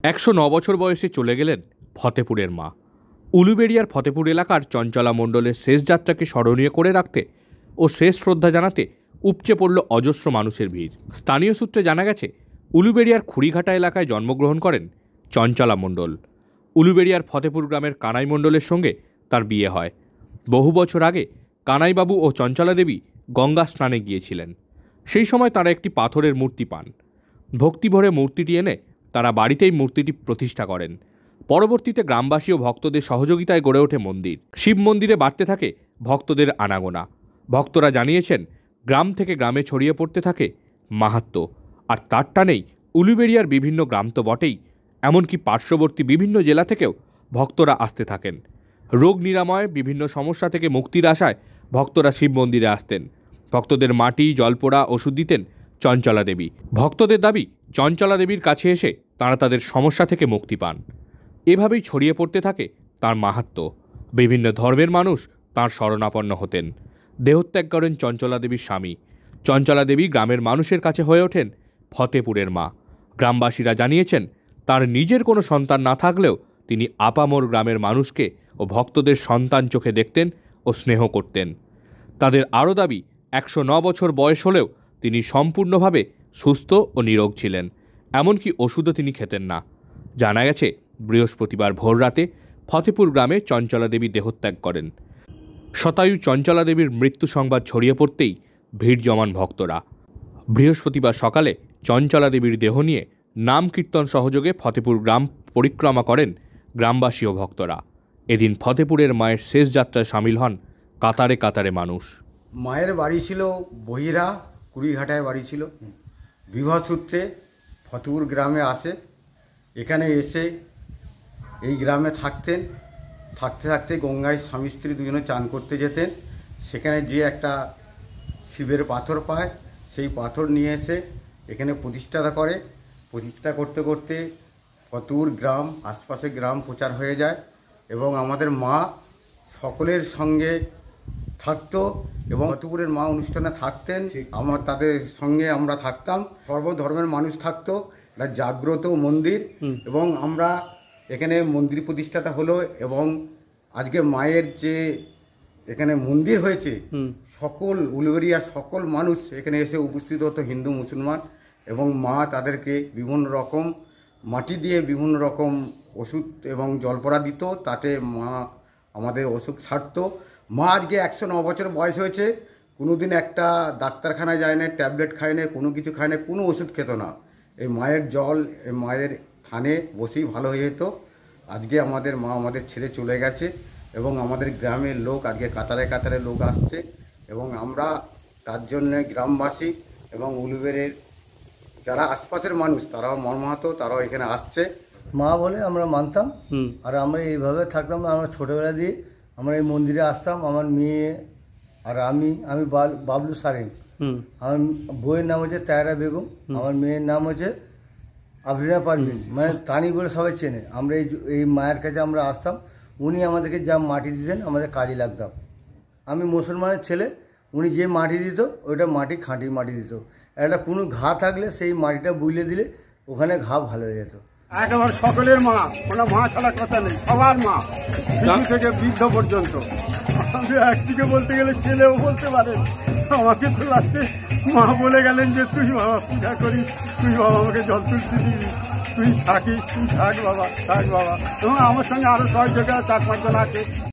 109 বছর বয়সে চলে গেলেন ফতেপুরের মা। উলুবেড়িয়ার ফতেপুর এলাকার চঞ্চলা মণ্ডলের শেষ যাত্রাকে স্মরণীয় করে রাখতে ও শেষ শ্রদ্ধা জানাতে উপচে পড়ল অজস্র মানুষের ভিড়। স্থানীয় সূত্রে জানা গেছে, উলুবেড়িয়ার খুড়িঘাটা এলাকায় জন্মগ্রহণ করেন চঞ্চলা মণ্ডল। উলুবেড়িয়ার ফতেপুর গ্রামের কানাই মণ্ডলের সঙ্গে তার বিয়ে হয়। বহু বছর আগে কানাইবাবু ও চঞ্চলা দেবী গঙ্গা স্নানে গিয়েছিলেন। সেই সময় তারা একটি পাথরের মূর্তি পান। ভক্তিভরে মূর্তিটি এনে তারা বাড়িতেই মূর্তিটি প্রতিষ্ঠা করেন। পরবর্তীতে গ্রামবাসী ও ভক্তদের সহযোগিতায় গড়ে ওঠে মন্দির। শিব মন্দিরে বাড়তে থাকে ভক্তদের আনাগোনা। ভক্তরা জানিয়েছেন, গ্রাম থেকে গ্রামে ছড়িয়ে পড়তে থাকে মাহাত্ম্য। আর তার টানেই উলুবেড়িয়ার বিভিন্ন গ্রাম তো বটেই, এমনকি পার্শ্ববর্তী বিভিন্ন জেলা থেকেও ভক্তরা আসতে থাকেন। রোগ নিরাময়, বিভিন্ন সমস্যা থেকে মুক্তির আশায় ভক্তরা শিব মন্দিরে আসতেন। ভক্তদের মাটি, জলপোড়া, ওষুধ দিতেন চঞ্চলা দেবী। ভক্তদের দাবি, চঞ্চলা দেবীর কাছে এসে তারা তাদের সমস্যা থেকে মুক্তি পান। এভাবেই ছড়িয়ে পড়তে থাকে তার মাহাত্ম্য। বিভিন্ন ধর্মের মানুষ তাঁর শরণাপন্ন হতেন। দেহত্যাগ করেন চঞ্চলা দেবীর স্বামী। চঞ্চলা দেবী গ্রামের মানুষের কাছে হয়ে ওঠেন ফতেপুরের মা। গ্রামবাসীরা জানিয়েছেন, তার নিজের কোনো সন্তান না থাকলেও তিনি আপামর গ্রামের মানুষকে ও ভক্তদের সন্তান চোখে দেখতেন ও স্নেহ করতেন। তাদের আরও দাবি, 109 বছর বয়স হলেও তিনি সম্পূর্ণভাবে সুস্থ ও নিরোগ ছিলেন। এমনকি ওষুধও তিনি খেতেন না। জানা গেছে, বৃহস্পতিবার ভোররাতে ফতেপুর গ্রামে চঞ্চলা দেবী দেহত্যাগ করেন। শতায়ু চঞ্চলা দেবীর মৃত্যু সংবাদ ছড়িয়ে পড়তেই ভিড় জমান ভক্তরা। বৃহস্পতিবার সকালে চঞ্চলা দেবীর দেহ নিয়ে নাম কীর্তন সহযোগে ফতেপুর গ্রাম পরিক্রমা করেন গ্রামবাসী ও ভক্তরা। এদিন ফতেপুরের মায়ের শেষ যাত্রায় সামিল হন কাতারে কাতারে মানুষ। মায়ের বাড়ি ছিল বহিরা, কুড়িঘাটায় বাড়ি ছিল। বিবাহ সূত্রে ফতেপুর গ্রামে আসে। এখানে এসে এই গ্রামে থাকতেন। থাকতে থাকতে গঙ্গায় স্বামী স্ত্রী দুজনে চান করতে যেতেন। সেখানে যে একটা শিবের পাথর পায়, সেই পাথর নিয়ে এসে এখানে প্রতিষ্ঠা করে। প্রতিষ্ঠা করতে করতে ফতেপুর গ্রাম, আশপাশের গ্রাম প্রচার হয়ে যায় এবং আমাদের মা সকলের সঙ্গে থাকতো এবং ফতেপুরের মা অনুষ্ঠানে থাকতেন। তাদের সঙ্গে আমরা থাকতাম। সর্বধর্মের মানুষ থাকতো। একটা জাগ্রত মন্দির এবং আমরা এখানে মন্দির প্রতিষ্ঠাতা হলো এবং আজকে মায়ের যে এখানে মন্দির হয়েছে, সকল উলুবেড়িয়ার সকল মানুষ এখানে এসে উপস্থিত হতো, হিন্দু মুসলমান, এবং মা তাদেরকে বিভিন্ন রকম মাটি দিয়ে বিভিন্ন রকম ওষুধ এবং জলপড়া দিত। তাতে মা আমাদের অসুখ সারত। মা আজকে 109 বছর বয়স হয়েছে, কোনোদিন একটা ডাক্তারখানায় যায় না, ট্যাবলেট খায় না, কোনো কিছু খায় না, কোনো ওষুধ খেত না। এই মায়ের জল, এই মায়ের থানে বসেই ভালো হয়ে যেত। আজকে আমাদের মা আমাদের ছেড়ে চলে গেছে এবং আমাদের গ্রামের লোক আজকে কাতারে কাতারে লোক আসছে এবং আমরা তার জন্যে গ্রামবাসী এবং উলুবেড়ির যারা আশপাশের মানুষ তারাও মর্মাহত, তারাও এখানে আসছে। মা বলে আমরা মানতাম আর আমরা এইভাবে থাকতাম। আমরা ছোটোবেলা দিয়ে আমরা এই মন্দিরে আসতাম। আমার মেয়ে আর আমি বাবলু সারেন। আমার বইয়ের নাম হচ্ছে তায়রা বেগম, আমার মেয়ের নাম হচ্ছে আফরিনা পারভিন, মানে তানি বলে সবাই চেনে। আমরা এই মায়ের কাছে আমরা আসতাম। উনি আমাদেরকে যা মাটি দিতেন আমাদের কাজে লাগতাম। আমি মুসলমানের ছেলে, উনি যে মাটি দিত ওইটা মাটি খাঁটি মাটি দিত। একটা কোনো ঘা থাকলে সেই মাটিটা বুইলে দিলে ওখানে ঘা ভালো হয়ে যেত। একেবারে সকলের মা, কোনো মা ছাড়া কথা নেই, সবার মা, শিশু থেকে বৃদ্ধ পর্যন্ত। আমি একদিকে বলতে গেলে ছেলেও বলতে পারেন। আমাকে তো লাস্টে মা বলে গেলেন যে তুই বাবা পূজা করিস, তুই বাবা আমাকে জল তুলসি দিবি, তুই থাকিস, তুই থাক বাবা, থাক বাবা। এবং আমার সঙ্গে আরো 6 জায়গায় 4-5 জন আছে।